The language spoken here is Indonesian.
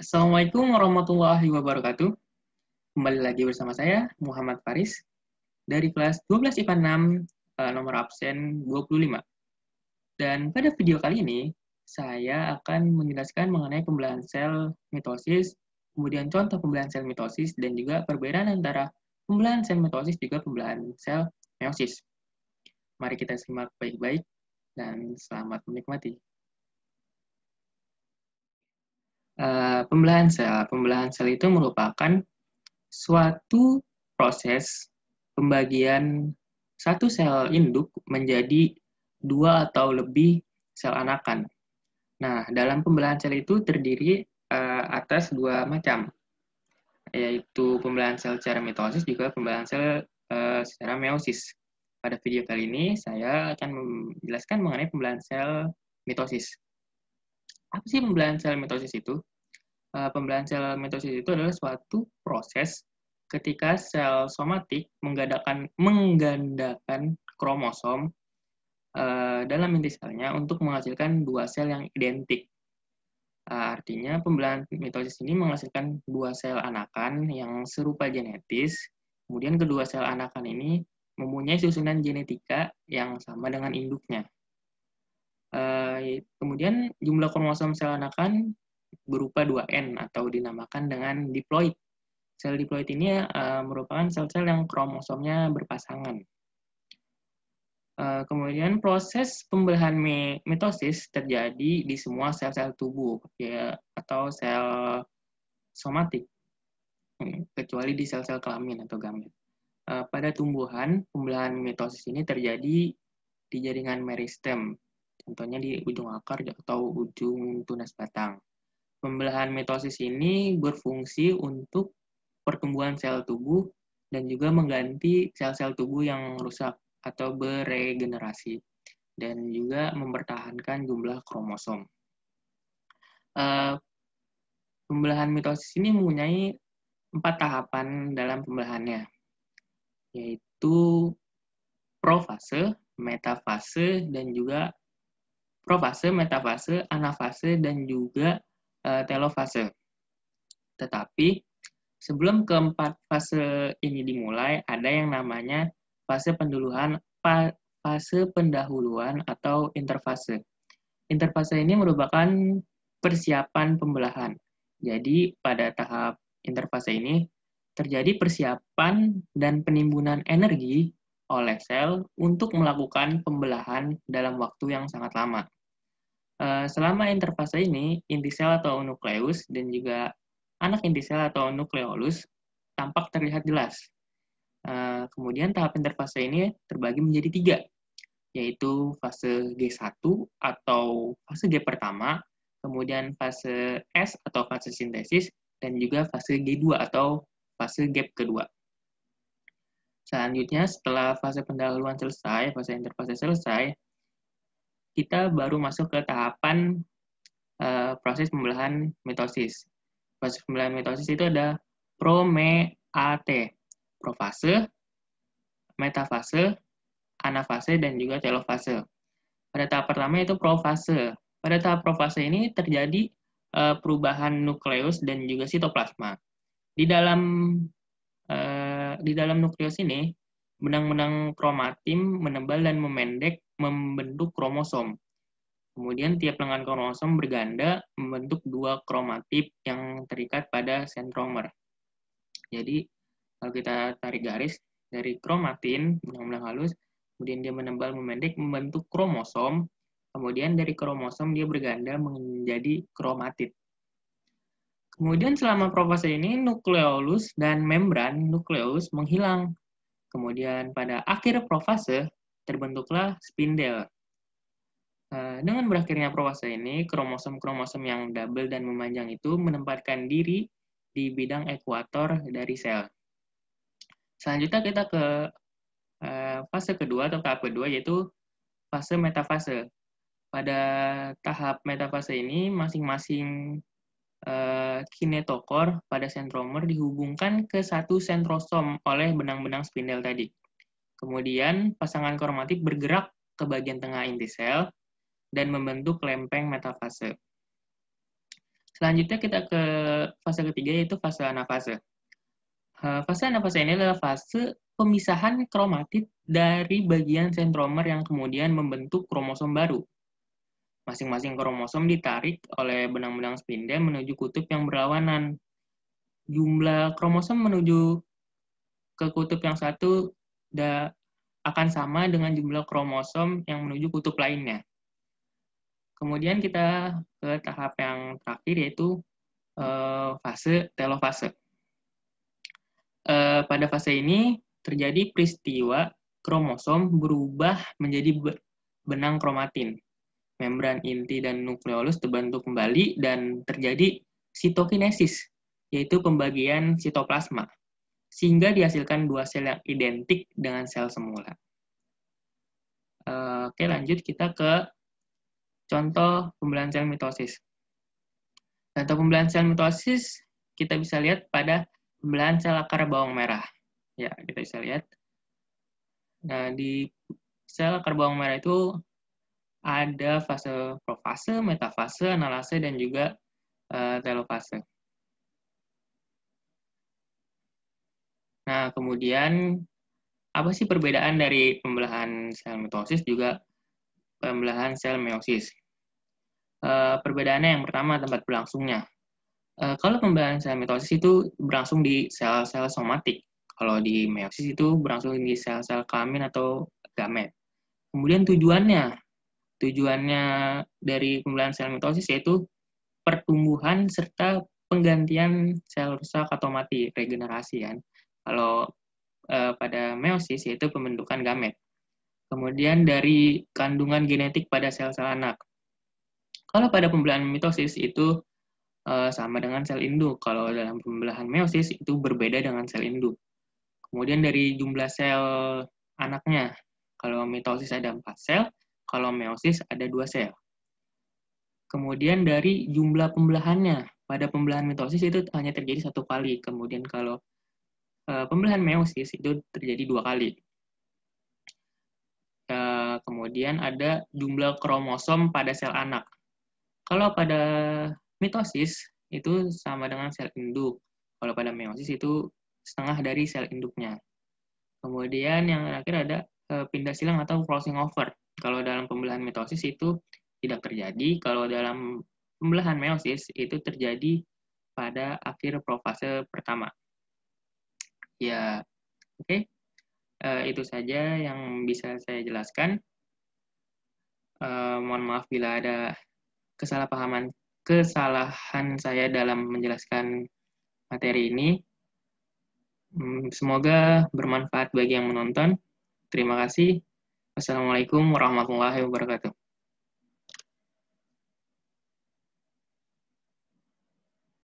Assalamualaikum warahmatullahi wabarakatuh. Kembali lagi bersama saya, Muhammad Faris, dari kelas 12 IPA 6, nomor absen 25. Dan pada video kali ini, saya akan menjelaskan mengenai pembelahan sel mitosis, kemudian contoh pembelahan sel mitosis, dan juga perbedaan antara pembelahan sel mitosis juga pembelahan sel meiosis. Mari kita simak baik-baik, dan selamat menikmati. Pembelahan sel itu merupakan suatu proses pembagian satu sel induk menjadi dua atau lebih sel anakan. Nah, dalam pembelahan sel itu terdiri atas dua macam, yaitu pembelahan sel secara mitosis juga pembelahan sel secara meiosis. Pada video kali ini, saya akan menjelaskan mengenai pembelahan sel mitosis. Apa sih pembelahan sel mitosis itu? Pembelahan sel mitosis itu adalah suatu proses ketika sel somatik menggandakan kromosom dalam inti selnya untuk menghasilkan dua sel yang identik. Artinya pembelahan mitosis ini menghasilkan dua sel anakan yang serupa genetis, kemudian kedua sel anakan ini mempunyai susunan genetika yang sama dengan induknya. Kemudian jumlah kromosom sel anakan berupa 2N atau dinamakan dengan diploid. Sel diploid ini merupakan sel-sel yang kromosomnya berpasangan. Kemudian proses pembelahan mitosis terjadi di semua sel-sel tubuh atau sel somatik, kecuali di sel-sel kelamin atau gamet. Pada tumbuhan, pembelahan mitosis ini terjadi di jaringan meristem, contohnya di ujung akar atau ujung tunas batang. Pembelahan mitosis ini berfungsi untuk pertumbuhan sel tubuh dan juga mengganti sel-sel tubuh yang rusak atau beregenerasi dan juga mempertahankan jumlah kromosom. Pembelahan mitosis ini mempunyai 4 tahapan dalam pembelahannya, yaitu profase, metafase, dan juga profase, metafase, anafase, dan juga telofase. Tetapi sebelum keempat fase ini dimulai, ada yang namanya fase pendahuluan atau interfase. Interfase ini merupakan persiapan pembelahan. Jadi pada tahap interfase ini terjadi persiapan dan penimbunan energi oleh sel untuk melakukan pembelahan dalam waktu yang sangat lama. Selama interfase ini, inti sel atau nukleus dan juga anak inti sel atau nukleolus tampak terlihat jelas. Kemudian tahap interfase ini terbagi menjadi 3, yaitu fase G1 atau fase G pertama, kemudian fase S atau fase sintesis, dan juga fase G2 atau fase gap kedua. Selanjutnya, setelah fase pendahuluan selesai, fase interfase selesai, kita baru masuk ke tahapan proses pembelahan mitosis. Proses pembelahan mitosis itu ada pro-me-a-t, profase, metafase, anafase, dan juga telofase. Pada tahap pertama itu profase. Pada tahap profase ini terjadi perubahan nukleus dan juga sitoplasma. Di dalam nukleus ini, benang-benang kromatin menebal dan memendek membentuk kromosom. Kemudian tiap lengan kromosom berganda membentuk 2 kromatip yang terikat pada sentromer. Jadi, kalau kita tarik garis dari kromatin, benang-benang halus, kemudian dia menebal memendek membentuk kromosom, kemudian dari kromosom dia berganda menjadi kromatid. Kemudian selama profase ini, nukleolus dan membran nukleus menghilang. Kemudian pada akhir profase, terbentuklah spindel. Dengan berakhirnya profase ini, kromosom-kromosom yang double dan memanjang itu menempatkan diri di bidang ekuator dari sel. Selanjutnya kita ke fase kedua atau tahap kedua, yaitu fase metafase. Pada tahap metafase ini, masing-masing kinetokor pada sentromer dihubungkan ke satu sentrosom oleh benang-benang spindel tadi. Kemudian, pasangan kromatid bergerak ke bagian tengah inti sel dan membentuk lempeng metafase. Selanjutnya kita ke fase ketiga, yaitu fase anafase. Fase anafase ini adalah fase pemisahan kromatid dari bagian sentromer yang kemudian membentuk kromosom baru. Masing-masing kromosom ditarik oleh benang-benang spindel menuju kutub yang berlawanan. Jumlah kromosom menuju ke kutub yang satu akan sama dengan jumlah kromosom yang menuju kutub lainnya. Kemudian kita ke tahap yang terakhir, yaitu fase telofase. Pada fase ini terjadi peristiwa kromosom berubah menjadi benang kromatin. Membran inti dan nukleolus terbentuk kembali dan terjadi sitokinesis, yaitu pembagian sitoplasma, sehingga dihasilkan dua sel yang identik dengan sel semula. Oke, lanjut kita ke contoh pembelahan sel mitosis. Contoh pembelahan sel mitosis kita bisa lihat pada pembelahan sel akar bawang merah. Ya, kita bisa lihat. Nah, di sel akar bawang merah itu ada fase profase, metafase, analase, dan juga telofase. Nah, kemudian apa sih perbedaan dari pembelahan sel mitosis juga pembelahan sel meiosis? Perbedaannya yang pertama tempat berlangsungnya. Kalau pembelahan sel mitosis itu berlangsung di sel-sel somatik. Kalau di meiosis itu berlangsung di sel-sel kelamin atau gamet. Kemudian tujuannya dari pembelahan sel mitosis yaitu pertumbuhan serta penggantian sel rusak atau mati, regenerasi kan. Kalau pada meiosis yaitu pembentukan gamet. Kemudian dari kandungan genetik pada sel-sel anak. Kalau pada pembelahan mitosis itu sama dengan sel induk. Kalau dalam pembelahan meiosis itu berbeda dengan sel induk. Kemudian dari jumlah sel anaknya. Kalau mitosis ada 4 sel, kalau meiosis ada 2 sel. Kemudian dari jumlah pembelahannya. Pada pembelahan mitosis itu hanya terjadi 1 kali. Kemudian kalau pembelahan meiosis itu terjadi 2 kali. Kemudian ada jumlah kromosom pada sel anak. Kalau pada mitosis itu sama dengan sel induk. Kalau pada meiosis itu setengah dari sel induknya. Kemudian yang terakhir ada pindah silang atau crossing over. Kalau dalam pembelahan mitosis itu tidak terjadi. Kalau dalam pembelahan meiosis itu terjadi pada akhir profase pertama. Ya, oke. Itu saja yang bisa saya jelaskan. Mohon maaf bila ada kesalahan saya dalam menjelaskan materi ini. Semoga bermanfaat bagi yang menonton. Terima kasih. Wassalamualaikum warahmatullahi wabarakatuh.